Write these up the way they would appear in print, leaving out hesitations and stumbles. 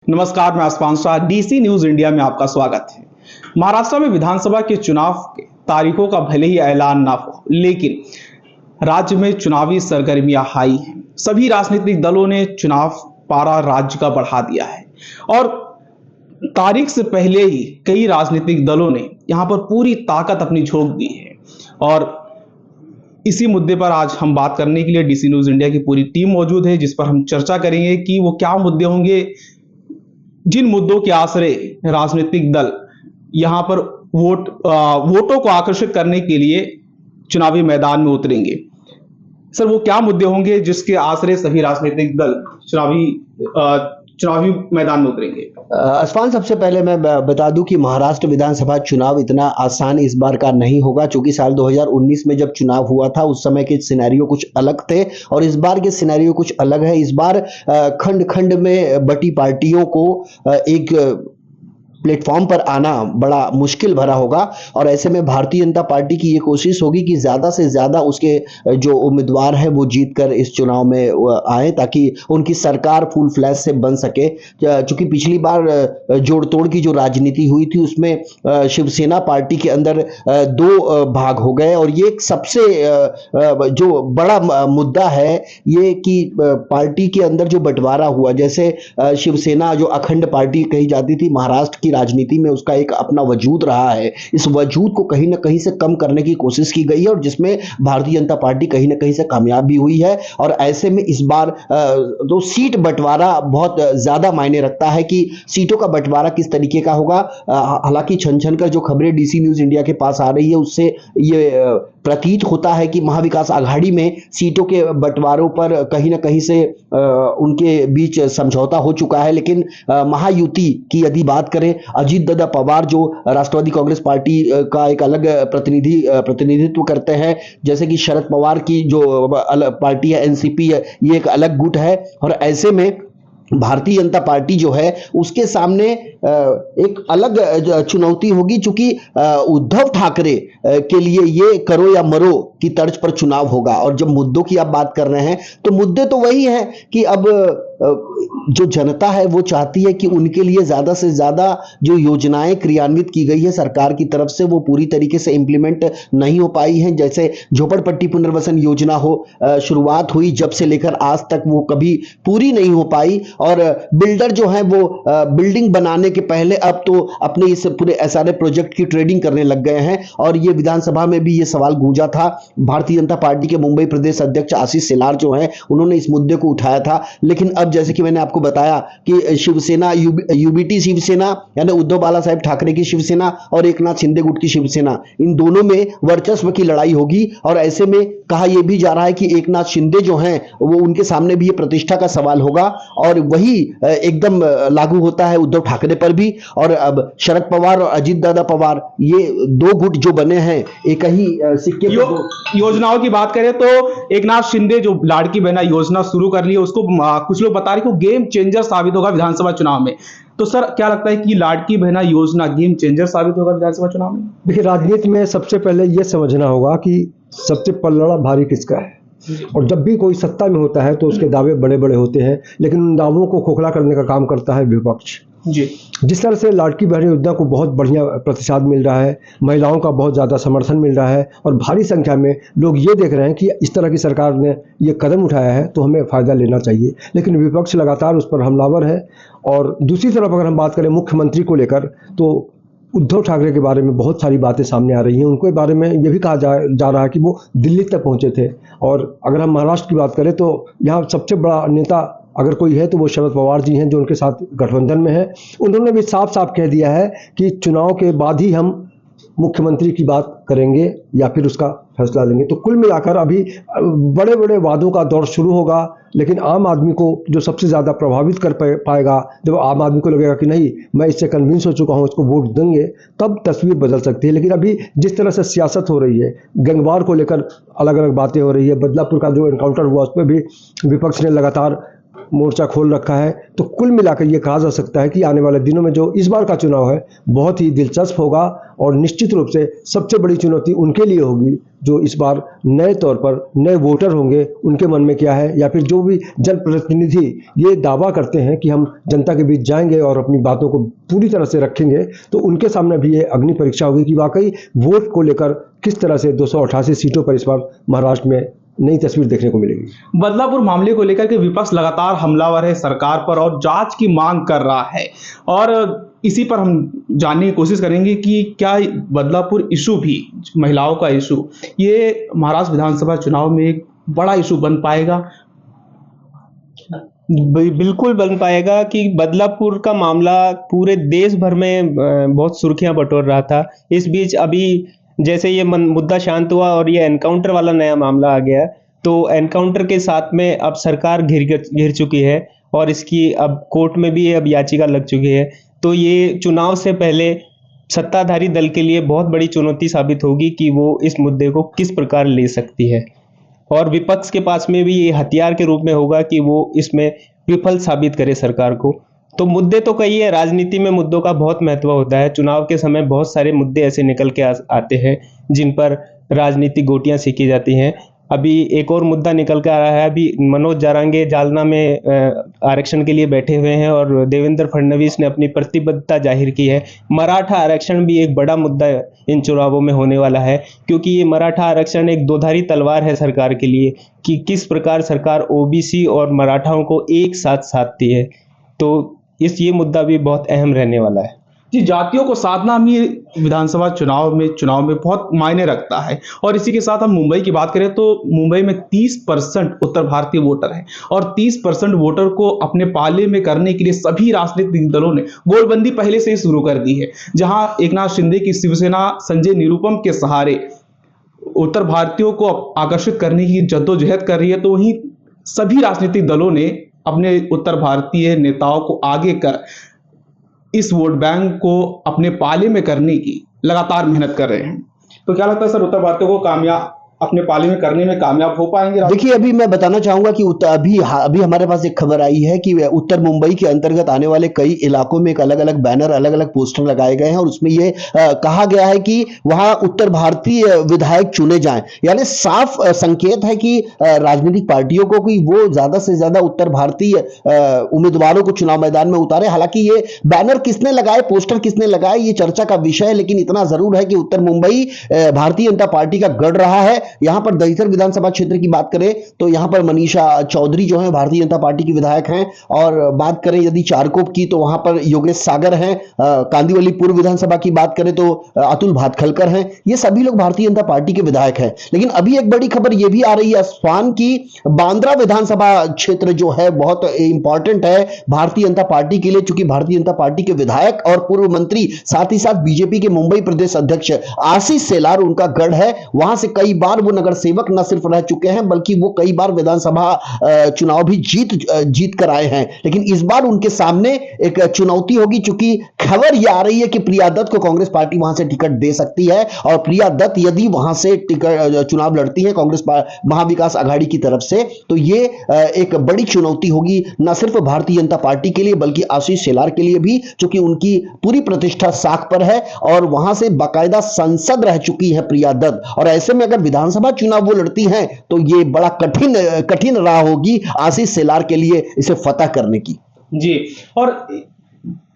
नमस्कार, मैं आसमान शाह, डीसी न्यूज इंडिया में आपका स्वागत है। महाराष्ट्र में विधानसभा के चुनाव के तारीखों का भले ही ऐलान ना हो, लेकिन राज्य में चुनावी सरगर्मियां हाई हैं। सभी राजनीतिक दलों ने चुनाव पारा राज्य का बढ़ा दिया है और तारीख से पहले ही कई राजनीतिक दलों ने यहां पर पूरी ताकत अपनी झोंक दी है। और इसी मुद्दे पर आज हम बात करने के लिए डीसी न्यूज इंडिया की पूरी टीम मौजूद है, जिस पर हम चर्चा करेंगे कि वो क्या मुद्दे होंगे जिन मुद्दों के आसरे राजनीतिक दल यहां पर वोटों को आकर्षित करने के लिए चुनावी मैदान में उतरेंगे। सर, वो क्या मुद्दे होंगे जिसके आसरे सभी राजनीतिक दल चुनावी मैदान में उतरेंगे? असफान, सबसे पहले मैं बता दूं कि महाराष्ट्र विधानसभा चुनाव इतना आसान इस बार का नहीं होगा, क्योंकि साल 2019 में जब चुनाव हुआ था उस समय के सिनेरियो कुछ अलग थे और इस बार के सिनेरियो कुछ अलग है। इस बार खंड खंड में बटी पार्टियों को एक प्लेटफॉर्म पर आना बड़ा मुश्किल भरा होगा और ऐसे में भारतीय जनता पार्टी की ये कोशिश होगी कि ज्यादा से ज्यादा उसके जो उम्मीदवार है वो जीतकर इस चुनाव में आए, ताकि उनकी सरकार फुल फ्लैश से बन सके। चूंकि पिछली बार जोड़ तोड़ की जो राजनीति हुई थी उसमें शिवसेना पार्टी के अंदर दो भाग हो गए और ये सबसे जो बड़ा मुद्दा है ये कि पार्टी के अंदर जो बंटवारा हुआ, जैसे शिवसेना जो अखंड पार्टी कही जाती थी महाराष्ट्र की राजनीति में, उसका एक अपना वजूद रहा है। इस वजूद को कहीं ना कहीं से कम करने की कोशिश की गई है और जिसमें भारतीय जनता पार्टी कहीं ना कहीं से कामयाब भी हुई है। और ऐसे में इस बार तो सीट बंटवारा बहुत ज्यादा मायने रखता है कि सीटों का बंटवारा किस तरीके का होगा। हालांकि छन छन कर जो खबरें डीसी न्यूज इंडिया के पास आ रही है उससे ये प्रतीत होता है कि महाविकास आघाड़ी में सीटों के बंटवारों पर कहीं ना कहीं से उनके बीच समझौता हो चुका है। लेकिन महायुति की यदि बात करें, अजीत दादा पवार जो राष्ट्रवादी कांग्रेस पार्टी का एक अलग प्रतिनिधित्व करते हैं, जैसे कि शरद पवार की जो पार्टी है एनसीपी है, ये एक अलग गुट है। और ऐसे में भारतीय जनता पार्टी जो है उसके सामने एक अलग चुनौती होगी, चूंकि उद्धव ठाकरे के लिए ये करो या मरो की तर्ज पर चुनाव होगा। और जब मुद्दों की आप बात कर रहे हैं तो मुद्दे तो वही हैं कि अब जो जनता है वो चाहती है कि उनके लिए ज्यादा से ज्यादा जो योजनाएं क्रियान्वित की गई है सरकार की तरफ से वो पूरी तरीके से इंप्लीमेंट नहीं हो पाई हैं। जैसे झोपड़पट्टी पुनर्वसन योजना हो, शुरुआत हुई जब से लेकर आज तक वो कभी पूरी नहीं हो पाई और बिल्डर जो है वो बिल्डिंग बनाने के पहले अब तो अपने इस पूरे एसआरए प्रोजेक्ट की ट्रेडिंग करने लग गए हैं। और ये विधानसभा में भी ये सवाल गूंजा था। भारतीय जनता पार्टी के मुंबई प्रदेश अध्यक्ष आशीष शेलार जो है उन्होंने इस मुद्दे को उठाया था। लेकिन अब जैसे कि मैंने आपको बताया कि शिवसेना, यूबीटी शिवसेना यानी उद्धव बाला साहेब ठाकरे की शिवसेना और एकनाथ शिंदे गुट की शिवसेना, इन दोनों में वर्चस्व की लड़ाई होगी। और ऐसे में कहा यह भी जा रहा है कि एकनाथ शिंदे जो हैं वो उनके सामने भी ये प्रतिष्ठा का सवाल होगा और वही एकदम लागू होता है उद्धव ठाकरे पर भी। और अब शरद पवार और अजीत दादा पवार, ये दो गुट जो बने हैं एक ही सिक्के योजनाओं की बात करें तो एकनाथ शिंदे जो लाड़की बहना योजना शुरू कर ली है उसको कुछ लोग बता रहे हैं कि गेम चेंजर साबित होगा विधानसभा चुनाव में। तो सर, क्या लगता है कि लाड़की बहना योजना गेम चेंजर साबित होगा विधानसभा चुनाव में? देखिए, राजनीति में सबसे पहले यह समझना होगा कि सबसे पल्ला भारी किसका है। और जब भी कोई सत्ता में होता है तो उसके दावे बड़े बड़े होते हैं, लेकिन उन दावों को खोखला करने का काम करता है विपक्ष जी। जिस तरह से लाड़की बहन योजना को बहुत बढ़िया प्रतिसाद मिल रहा है, महिलाओं का बहुत ज़्यादा समर्थन मिल रहा है और भारी संख्या में लोग ये देख रहे हैं कि इस तरह की सरकार ने ये कदम उठाया है तो हमें फ़ायदा लेना चाहिए, लेकिन विपक्ष लगातार उस पर हमलावर है। और दूसरी तरफ अगर हम बात करें मुख्यमंत्री को लेकर, तो उद्धव ठाकरे के बारे में बहुत सारी बातें सामने आ रही हैं। उनके बारे में ये भी कहा जा रहा है कि वो दिल्ली तक पहुँचे थे। और अगर हम महाराष्ट्र की बात करें तो यहाँ सबसे बड़ा नेता अगर कोई है तो वो शरद पवार जी हैं, जो उनके साथ गठबंधन में है। उन्होंने भी साफ साफ कह दिया है कि चुनाव के बाद ही हम मुख्यमंत्री की बात करेंगे या फिर उसका फैसला लेंगे। तो कुल मिलाकर अभी बड़े बड़े वादों का दौर शुरू होगा, लेकिन आम आदमी को जो सबसे ज़्यादा प्रभावित कर पाएगा, जब आम आदमी को लगेगा कि नहीं मैं इससे कन्विंस हो चुका हूँ, इसको वोट देंगे, तब तस्वीर बदल सकती है। लेकिन अभी जिस तरह से सियासत हो रही है, गैंगवार को लेकर अलग अलग बातें हो रही है, बदलापुर का जो एनकाउंटर हुआ उस पर भी विपक्ष ने लगातार मोर्चा खोल रखा है। तो कुल मिलाकर ये कहा जा सकता है कि आने वाले दिनों में जो इस बार का चुनाव है बहुत ही दिलचस्प होगा और निश्चित रूप से सबसे बड़ी चुनौती उनके लिए होगी जो इस बार नए तौर पर नए वोटर होंगे, उनके मन में क्या है, या फिर जो भी जनप्रतिनिधि ये दावा करते हैं कि हम जनता के बीच जाएंगे और अपनी बातों को पूरी तरह से रखेंगे, तो उनके सामने भी ये अग्नि परीक्षा होगी कि वाकई वोट को लेकर किस तरह से 288 सीटों पर इस बार महाराष्ट्र में नई तस्वीर देखने को मिलेगी। बदलापुर मामले को लेकर के विपक्ष लगातार हमलावर है सरकार पर और जांच की मांग कर रहा है, और इसी पर हम जानने की कोशिश करेंगे कि क्या बदलापुर इशू भी, महिलाओं का इशू, ये महाराष्ट्र विधानसभा चुनाव में एक बड़ा इशू बन पाएगा? बिल्कुल बन पाएगा कि बदलापुर का मामला पूरे देश भर में बहुत सुर्खियां बटोर रहा था। इस बीच अभी जैसे ये मुद्दा शांत हुआ और ये एनकाउंटर वाला नया मामला आ गया, तो एनकाउंटर के साथ में अब सरकार घिर चुकी है और इसकी अब कोर्ट में भी अब याचिका लग चुकी है। तो ये चुनाव से पहले सत्ताधारी दल के लिए बहुत बड़ी चुनौती साबित होगी कि वो इस मुद्दे को किस प्रकार ले सकती है, और विपक्ष के पास में भी ये हथियार के रूप में होगा कि वो इसमें विफल साबित करे सरकार को। तो मुद्दे तो कई है, राजनीति में मुद्दों का बहुत महत्व होता है। चुनाव के समय बहुत सारे मुद्दे ऐसे निकल के आते हैं जिन पर राजनीतिक गोटियां सीखी जाती हैं। अभी एक और मुद्दा निकल कर आ रहा है, अभी मनोज जारांगे जालना में आरक्षण के लिए बैठे हुए हैं और देवेंद्र फडणवीस ने अपनी प्रतिबद्धता जाहिर की है। मराठा आरक्षण भी एक बड़ा मुद्दा इन चुनावों में होने वाला है, क्योंकि ये मराठा आरक्षण एक दोधारी तलवार है सरकार के लिए कि किस प्रकार सरकार ओबीसी और मराठाओं को एक साथ साधती है। तो ये मुद्दा भी बहुत अहम रहने वाला है। जी, जातियों को साधना भी विधानसभा चुनाव में बहुत मायने रखता है। और इसी के साथ हम मुंबई की बात करें तो मुंबई में 30% उत्तर भारतीय वोटर हैं और 30% वोटर को अपने पाले में करने के लिए सभी राजनीतिक दलों ने गोलबंदी पहले से ही शुरू कर दी है। जहां एकनाथ शिंदे की शिवसेना संजय निरुपम के सहारे उत्तर भारतीयों को आकर्षित करने की जद्दोजहद कर रही है, तो वहीं सभी राजनीतिक दलों ने अपने उत्तर भारतीय नेताओं को आगे कर इस वोट बैंक को अपने पाले में करने की लगातार मेहनत कर रहे हैं। तो क्या लगता है सर, उत्तर भारतीयों को अपने पाले में करने में कामयाब हो पाएंगे? देखिए, अभी मैं बताना चाहूंगा कि अभी हमारे पास एक खबर आई है कि उत्तर मुंबई के अंतर्गत आने वाले कई इलाकों में एक अलग अलग बैनर, अलग अलग पोस्टर लगाए गए हैं और उसमें ये कहा गया है कि वहां उत्तर भारतीय विधायक चुने जाएं। यानी साफ संकेत है कि राजनीतिक पार्टियों को कि वो ज्यादा से ज्यादा उत्तर भारतीय उम्मीदवारों को चुनाव मैदान में उतारे। हालांकि ये बैनर किसने लगाए, पोस्टर किसने लगाए, ये चर्चा का विषय है, लेकिन इतना जरूर है कि उत्तर मुंबई भारतीय जनता पार्टी का गढ़ रहा है। यहां पर दहिसर विधानसभा क्षेत्र की बात करें तो यहां पर मनीषा चौधरी जो है भारतीय जनता पार्टी की विधायक हैं, और बात करें यदि चारकोप की तो वहां पर योगेश सागर हैं। कांदिवली पूर्व विधानसभा की बात करें तो अतुल भातखलकर हैं। ये सभी लोग भारतीय जनता पार्टी के विधायक हैं। लेकिन अभी एक बड़ी खबर यह भी आ रही है स्वान की, बांद्रा विधानसभा क्षेत्र जो है बहुत इंपॉर्टेंट है भारतीय जनता पार्टी के लिए, चूंकि भारतीय जनता पार्टी के विधायक और पूर्व मंत्री, साथ ही साथ बीजेपी के मुंबई प्रदेश अध्यक्ष आशीष शेलार उनका गढ़ है। वहां से कई बार वो नगर सेवक न सिर्फ रह चुके हैं बल्कि वो कई बार विधानसभा चुनाव भी जीत कर आए हैं। लेकिन इस बार उनके सामने एक चुनौती होगी, चूंकि खबर यह आ रही है कि प्रिया दत्त को कांग्रेस पार्टी वहां से टिकट दे सकती है, और प्रिया दत्त यदि वहां से चुनाव लड़ती है कांग्रेस महाविकास आघाड़ी की तरफ से, तो ये एक बड़ी चुनौती होगी न सिर्फ भारतीय जनता पार्टी के लिए बल्कि आशीष शेलार के लिए भी, क्योंकि उनकी पूरी प्रतिष्ठा साख पर है और वहां से बाकायदा सांसद रह चुकी है प्रिया दत्त। और ऐसे में अगर विधानसभा चुनाव वो लड़ती हैं तो ये बड़ा कठिन राह होगी आशीष शेलार के लिए इसे फतह करने की। जी, और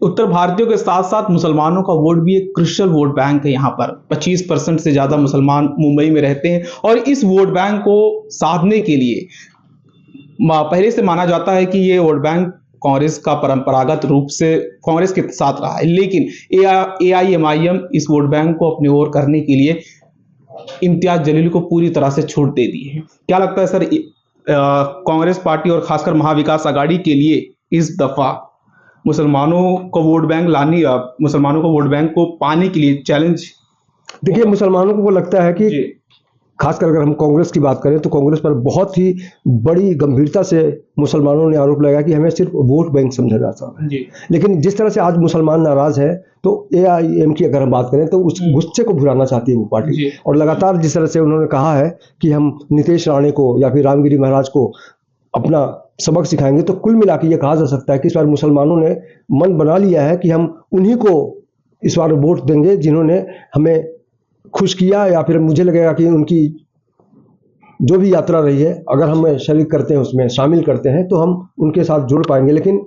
उत्तर भारतीयों के साथ साथ मुसलमानों का वोट भी एक क्रिश्चियन वोट बैंक है। यहाँ पर 25% से ज्यादा मुसलमान मुंबई में रहते हैं और इस वोट बैंक को साधने के लिए पहले से माना जाता है कि ये वोट बैंक कांग्रेस का परंपरागत रूप से कांग्रेस के साथ रहा है, लेकिन AIMIM इस वोट बैंक को अपनी ओर करने के लिए इम्तियाज जलील को पूरी तरह से छूट दे दी है। क्या लगता है सर, कांग्रेस पार्टी और खासकर महाविकास आघाड़ी के लिए इस दफा मुसलमानों को वोट बैंक को पाने के लिए चैलेंज? देखिए, मुसलमानों को लगता है कि खासकर अगर हम कांग्रेस की बात करें तो कांग्रेस पर बहुत ही बड़ी गंभीरता से मुसलमानों ने आरोप लगाया कि हमें सिर्फ वोट बैंक समझा जाता है। लेकिन जिस तरह से आज मुसलमान नाराज है तो AIM की अगर हम बात करें तो उस गुस्से को भुलाना चाहती है वो पार्टी, और लगातार जिस तरह से उन्होंने कहा है कि हम नीतीश राणे को या फिर रामगिरी महाराज को अपना सबक सिखाएंगे। तो कुल मिला के ये कहा जा सकता है कि इस बार मुसलमानों ने मन बना लिया है कि हम उन्हीं को इस बार वोट देंगे जिन्होंने हमें खुश किया, या फिर मुझे लगेगा कि उनकी जो भी यात्रा रही है अगर हम शरीक करते हैं, उसमें शामिल करते हैं, तो हम उनके साथ जुड़ पाएंगे। लेकिन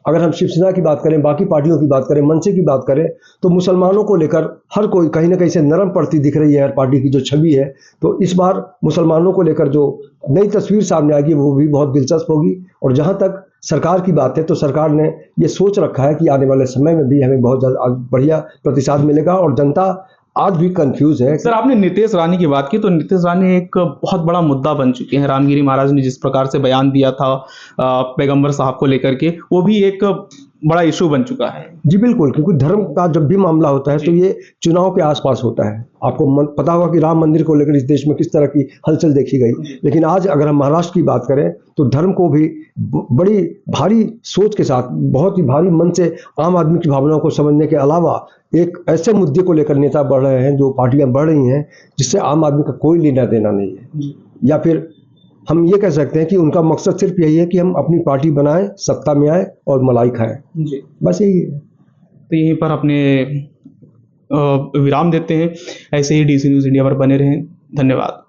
अगर हम शिवसेना की बात करें, बाकी पार्टियों की बात करें, मनसे की बात करें, तो मुसलमानों को लेकर हर कोई कहीं ना कहीं से नरम पड़ती दिख रही है हर पार्टी की जो छवि है। तो इस बार मुसलमानों को लेकर जो नई तस्वीर सामने आएगी वो भी बहुत दिलचस्प होगी। और जहां तक सरकार की बात है, तो सरकार ने ये सोच रखा है कि आने वाले समय में भी हमें बहुत ज़्यादा बढ़िया प्रतिसाद मिलेगा, और जनता आज भी कंफ्यूज है। सर, आपने नितेश रानी की बात की, तो नितेश रानी एक बहुत बड़ा मुद्दा बन चुके हैं। रामगिरी महाराज ने जिस प्रकार से बयान दिया था पैगंबर साहब को लेकर के, वो भी एक बड़ा इशू बन चुका है। जी बिल्कुल, क्योंकि धर्म का जब भी मामला होता है तो ये चुनाव के आसपास होता है। आपको पता होगा कि राम मंदिर को लेकर इस देश में किस तरह की हलचल देखी गई। लेकिन आज अगर हम महाराष्ट्र की बात करें तो धर्म को भी बड़ी भारी सोच के साथ, बहुत ही भारी मन से आम आदमी की भावनाओं को समझने के अलावा एक ऐसे मुद्दे को लेकर नेता बढ़ रहे हैं, जो पार्टियां बढ़ रही हैं, जिससे आम आदमी का कोई लेना देना नहीं है। या फिर हम ये कह सकते हैं कि उनका मकसद सिर्फ यही है कि हम अपनी पार्टी बनाएं, सत्ता में आए और मलाई खाएं, जी, बस यही है। तो यहीं पर अपने विराम देते हैं। ऐसे ही डीसी न्यूज़ इंडिया पर बने रहें। धन्यवाद।